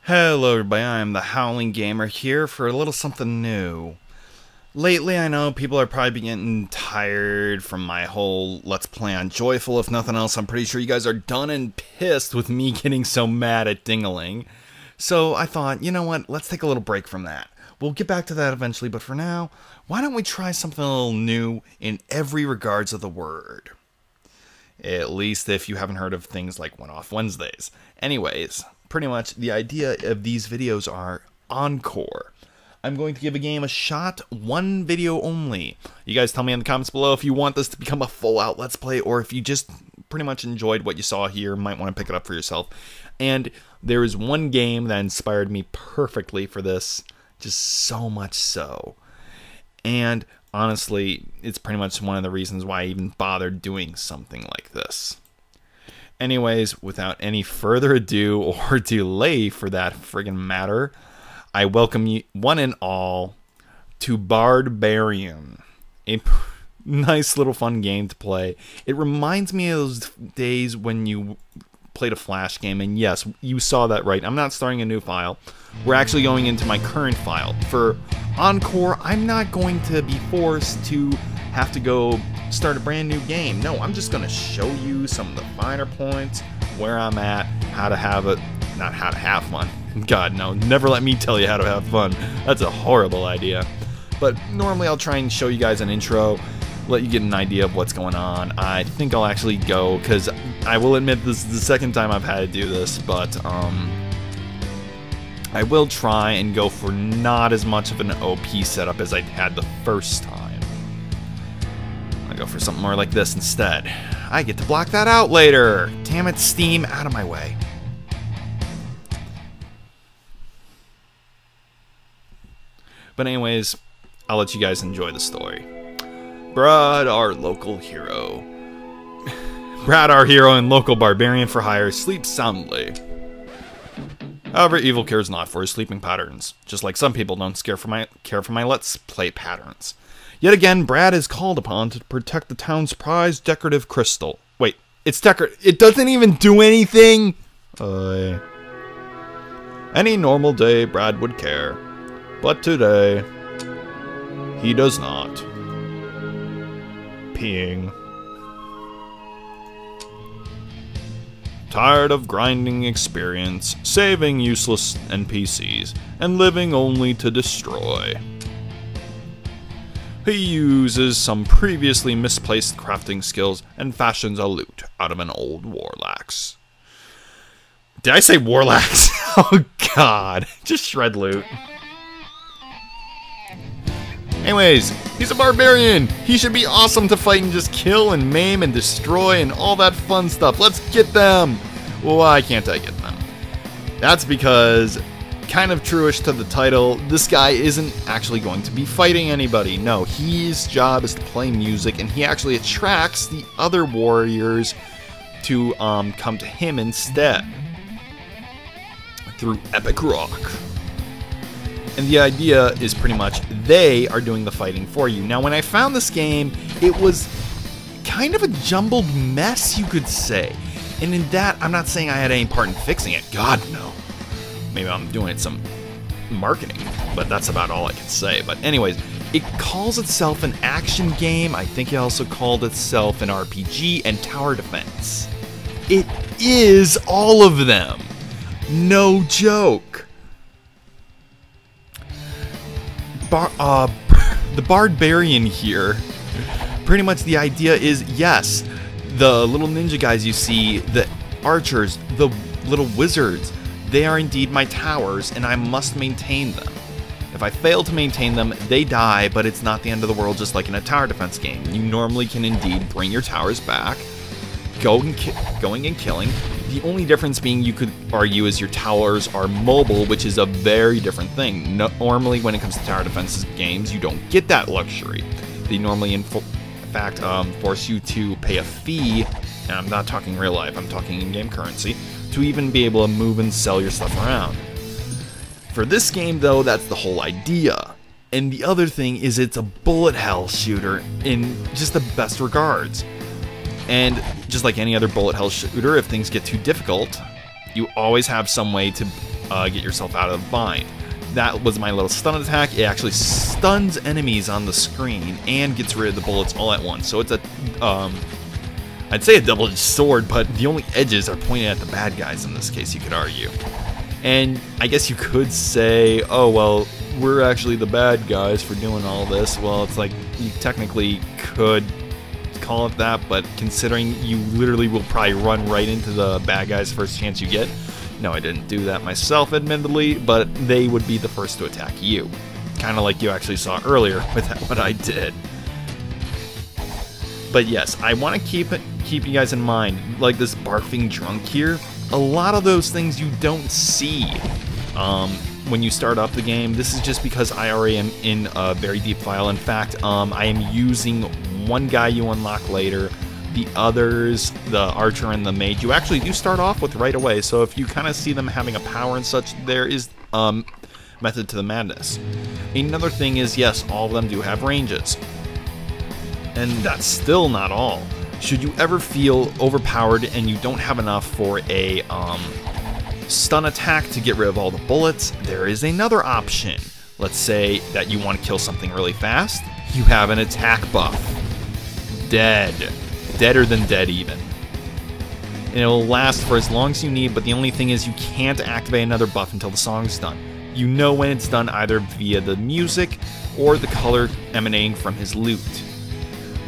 Hello everybody, I'm the Howling Gamer here for a little something new. Lately, I know people are probably getting tired from my whole Let's Play on Joyful. If nothing else, I'm pretty sure you guys are done and pissed with me getting so mad at Dingaling. So I thought, you know what, let's take a little break from that. We'll get back to that eventually, but for now, why don't we try something a little new in every regards of the word? At least if you haven't heard of things like One-Off Wednesdays. Anyways, pretty much the idea of these videos are Encore. I'm going to give a game a shot, one video only. You guys tell me in the comments below if you want this to become a full-out Let's Play, or if you just pretty much enjoyed what you saw here, might want to pick it up for yourself. And there is one game that inspired me perfectly for this, just so much so. And honestly, it's pretty much one of the reasons why I even bothered doing something like this. Anyways, without any further ado or delay for that friggin' matter, I welcome you one and all to Bardbarian. A nice little fun game to play. It reminds me of those days when you played a Flash game, and yes, you saw that right. I'm not starting a new file. We're actually going into my current file. For Encore, I'm not going to be forced to have to go start a brand new game. No, I'm just going to show you some of the finer points, where I'm at, how to have it, not how to have fun. God, no, never let me tell you how to have fun. That's a horrible idea. But normally I'll try and show you guys an intro, let you get an idea of what's going on. I think I'll actually go, because I will admit this is the second time I've had to do this, but I will try and go for not as much of an OP setup as I had the first time. I'll go for something more like this instead. I get to block that out later. Damn it, Steam, out of my way. But anyways, I'll let you guys enjoy the story. Brad, our local hero. Brad, our hero and local barbarian for hire, sleeps soundly. However, evil cares not for his sleeping patterns, just like some people don't care for my Let's Play patterns. Yet again, Brad is called upon to protect the town's prized decorative crystal. Wait, it's decorative. It doesn't even do anything? Any normal day, Brad would care. But today, he does not. Peeing. Tired of grinding experience, saving useless NPCs, and living only to destroy. He uses some previously misplaced crafting skills and fashions a loot out of an old warlax. Did I say warlax? Oh god, just shred loot. Anyways, he's a barbarian. He should be awesome to fight and just kill and maim and destroy and all that fun stuff. Let's get them. Why can't I get them? That's because, kind of truish to the title, this guy isn't actually going to be fighting anybody. No, his job is to play music, and he actually attracts the other warriors to come to him instead through epic rock. And the idea is pretty much they are doing the fighting for you. Now, when I found this game, it was kind of a jumbled mess, you could say. And in that, I'm not saying I had any part in fixing it. God, no. Maybe I'm doing it some marketing, but that's about all I can say. But anyways, it calls itself an action game. I think it also called itself an RPG and tower defense. It is all of them. No joke. The Bardbarian here, pretty much the idea is, yes, the little ninja guys you see, the archers, the little wizards, they are indeed my towers, and I must maintain them. If I fail to maintain them, they die, but it's not the end of the world, just like in a tower defense game. You normally can indeed bring your towers back, going and killing. The only difference being, you could argue, is your towers are mobile, which is a very different thing. Normally, when it comes to tower defense games, you don't get that luxury. They normally, in fact, force you to pay a fee, and I'm not talking real life, I'm talking in-game currency, to even be able to move and sell your stuff around. For this game, though, that's the whole idea. And the other thing is, it's a bullet hell shooter in just the best regards. And just like any other bullet hell shooter, if things get too difficult, you always have some way to get yourself out of the bind. That was my little stun attack. It actually stuns enemies on the screen and gets rid of the bullets all at once. So it's a, I'd say a double-edged sword, but the only edges are pointed at the bad guys in this case, you could argue. And I guess you could say, oh, well, we're actually the bad guys for doing all this. Well, it's like, you technically could call it that, but considering you literally will probably run right into the bad guys first chance you get. No, I didn't do that myself, admittedly, but they would be the first to attack you. Kind of like you actually saw earlier with what I did. But yes, I want to keep you guys in mind, like this barfing drunk here, a lot of those things you don't see when you start up the game. This is just because I already am in a very deep file. In fact, I am using one guy you unlock later. The others, the archer and the mage, you actually do start off with right away. So if you kind of see them having a power and such, there is method to the madness. Another thing is, yes, all of them do have ranges. And that's still not all. Should you ever feel overpowered and you don't have enough for a stun attack to get rid of all the bullets, there is another option. Let's say that you want to kill something really fast. You have an attack buff. Dead. Deader than dead, even. And it'll last for as long as you need, but the only thing is you can't activate another buff until the song's done. You know when it's done either via the music or the color emanating from his loot.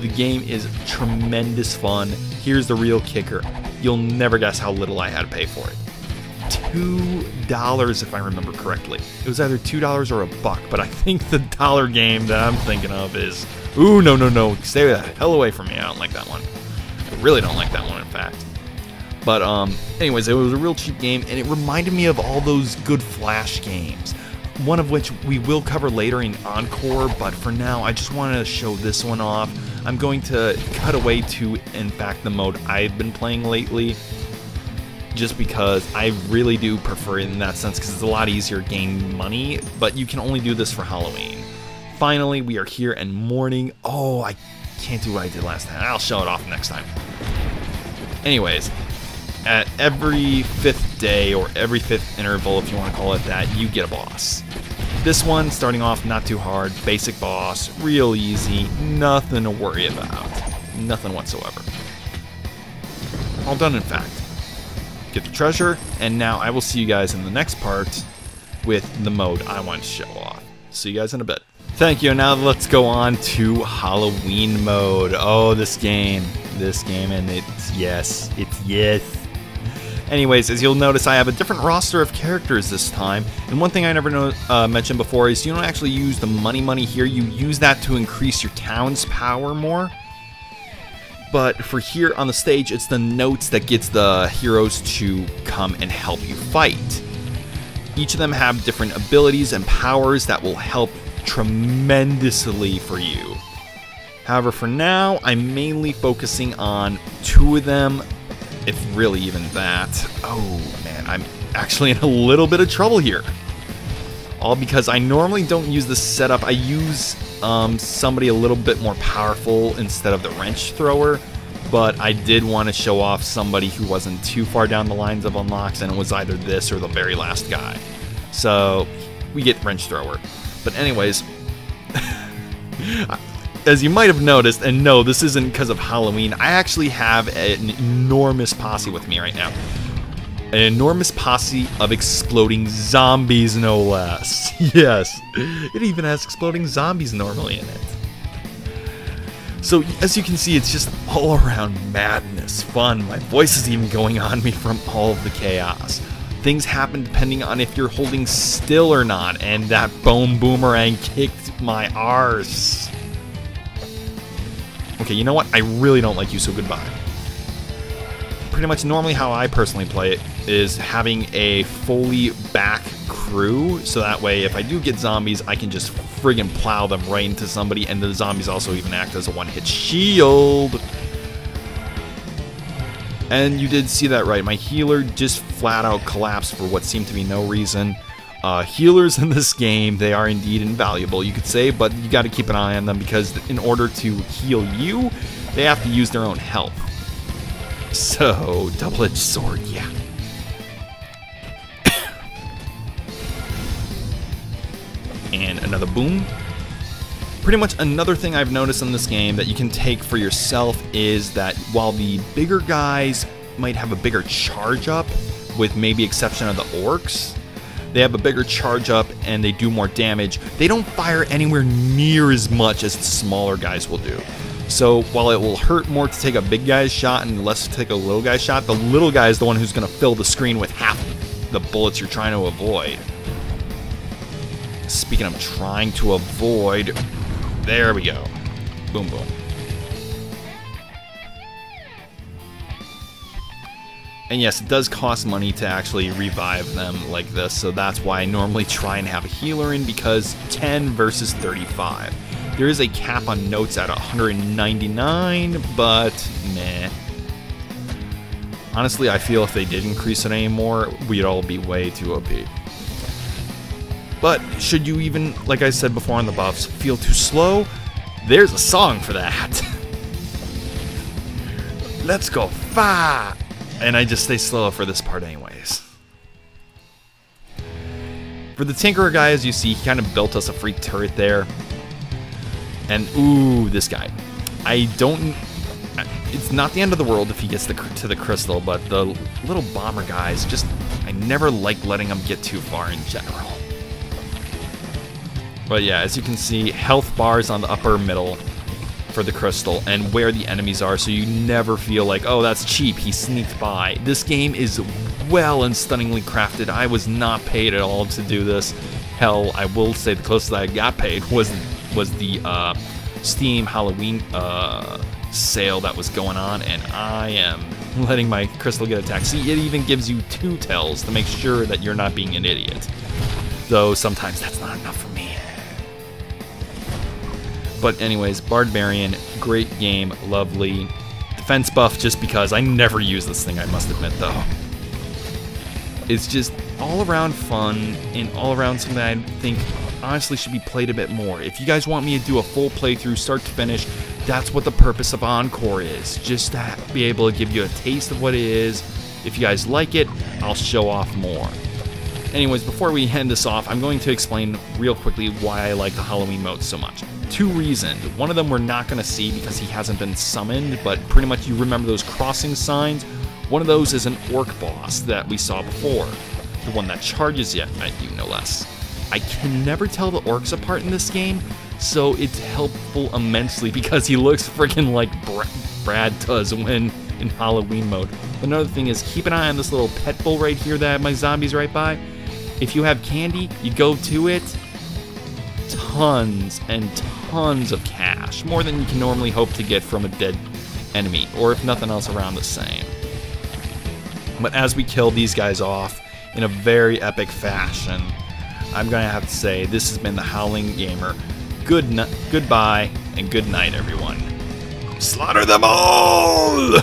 The game is tremendous fun. Here's the real kicker. You'll never guess how little I had to pay for it. $2 if I remember correctly. It was either $2 or $1, but I think the dollar game that I'm thinking of is... Ooh, no. Stay the hell away from me. I don't like that one. I really don't like that one, in fact. But, anyways, it was a real cheap game, and it reminded me of all those good Flash games. One of which we will cover later in Encore, but for now, I just wanted to show this one off. I'm going to cut away to, in fact, the mode I've been playing lately, just because I really do prefer it in that sense, because it's a lot easier to gain money, but you can only do this for Halloween. Finally, we are here and morning. Oh, I can't do what I did last time. I'll show it off next time. Anyways, at every 5th day, or every 5th interval, if you want to call it that, you get a boss. This one, starting off not too hard, basic boss, real easy, nothing to worry about. Nothing whatsoever. All done, in fact. Get the treasure, and now I will see you guys in the next part with the mode I want to show off. See you guys in a bit. Thank you, now let's go on to Halloween mode. Oh, this game, and it's yes. Anyways, as you'll notice, I have a different roster of characters this time, and one thing I never mentioned before is you don't actually use the money here, you use that to increase your town's power more. But for here on the stage, it's the notes that gets the heroes to come and help you fight. Each of them have different abilities and powers that will help tremendously for you. However, for now, I'm mainly focusing on 2 of them, if really even that. Oh man, I'm actually in a little bit of trouble here. All because I normally don't use this setup. I use somebody a little bit more powerful instead of the wrench thrower, but I did want to show off somebody who wasn't too far down the lines of unlocks, and it was either this or the very last guy. So we get wrench thrower. But anyways, as you might have noticed, and no, this isn't because of Halloween, I actually have an enormous posse with me right now. An enormous posse of exploding zombies, no less. Yes, it even has exploding zombies normally in it. So, as you can see, it's just all around madness, fun. My voice is even going on me from all of the chaos. Things happen depending on if you're holding still or not, and that bone boomerang kicked my arse. Okay, you know what? I really don't like you, so goodbye. Pretty much normally how I personally play it is having a fully back crew, so that way if I do get zombies, I can just friggin' plow them right into somebody, and the zombies also even act as a one-hit shield. And you did see that right, my healer just flat out collapsed for what seemed to be no reason. Healers in this game, they are indeed invaluable, you could say, but you gotta keep an eye on them because in order to heal you, they have to use their own health. So, double-edged sword, yeah. and another boom. Pretty much another thing I've noticed in this game that you can take for yourself is that while the bigger guys might have a bigger charge up, with maybe exception of the orcs, they have a bigger charge up and they do more damage. They don't fire anywhere near as much as the smaller guys will do. So while it will hurt more to take a big guy's shot and less to take a little guy's shot, the little guy is the one who's going to fill the screen with half the bullets you're trying to avoid. Speaking of trying to avoid, there we go. Boom, boom. And yes, it does cost money to actually revive them like this, so that's why I normally try and have a healer in, because 10 versus 35. There is a cap on notes at 199, but meh. Honestly, I feel if they did increase it anymore, we'd all be way too OP. But should you even, like I said before on the buffs, feel too slow, there's a song for that. Let's go far! And I just stay slow for this part anyways. For the Tinkerer guy, as you see, he kind of built us a freak turret there. And ooh, this guy. It's not the end of the world if he gets to the crystal, but the little bomber guys, just, I never like letting them get too far in general. But yeah, as you can see, health bars on the upper middle for the crystal and where the enemies are, so you never feel like, oh, that's cheap, he sneaked by. This game is well and stunningly crafted. I was not paid at all to do this. Hell, I will say the closest I got paid was the Steam Halloween sale that was going on, and I am letting my crystal get attacked. See, it even gives you 2 tells to make sure that you're not being an idiot. Though sometimes that's not enough for me. But anyways, Bardbarian, great game, lovely. Defense buff just because I never use this thing, I must admit, though. It's just all around fun and all around something I think honestly should be played a bit more. If you guys want me to do a full playthrough start to finish, that's what the purpose of Encore is. Just to be able to give you a taste of what it is. If you guys like it, I'll show off more. Anyways, before we end this off, I'm going to explain real quickly why I like the Halloween mode so much. 2 reasons. One of them we're not going to see because he hasn't been summoned, but pretty much you remember those crossing signs. One of those is an orc boss that we saw before. The one that charges at you, no less. I can never tell the orcs apart in this game, so it's helpful immensely because he looks freaking like Brad does when in Halloween mode. Another thing is, keep an eye on this little pet bowl right here that I have my zombies right by. If you have candy, you go to it, tons and tons of cash. More than you can normally hope to get from a dead enemy, or if nothing else around the same. But as we kill these guys off in a very epic fashion, I'm going to have to say this has been the Howling Gamer. Goodbye and good night, everyone. Slaughter them all!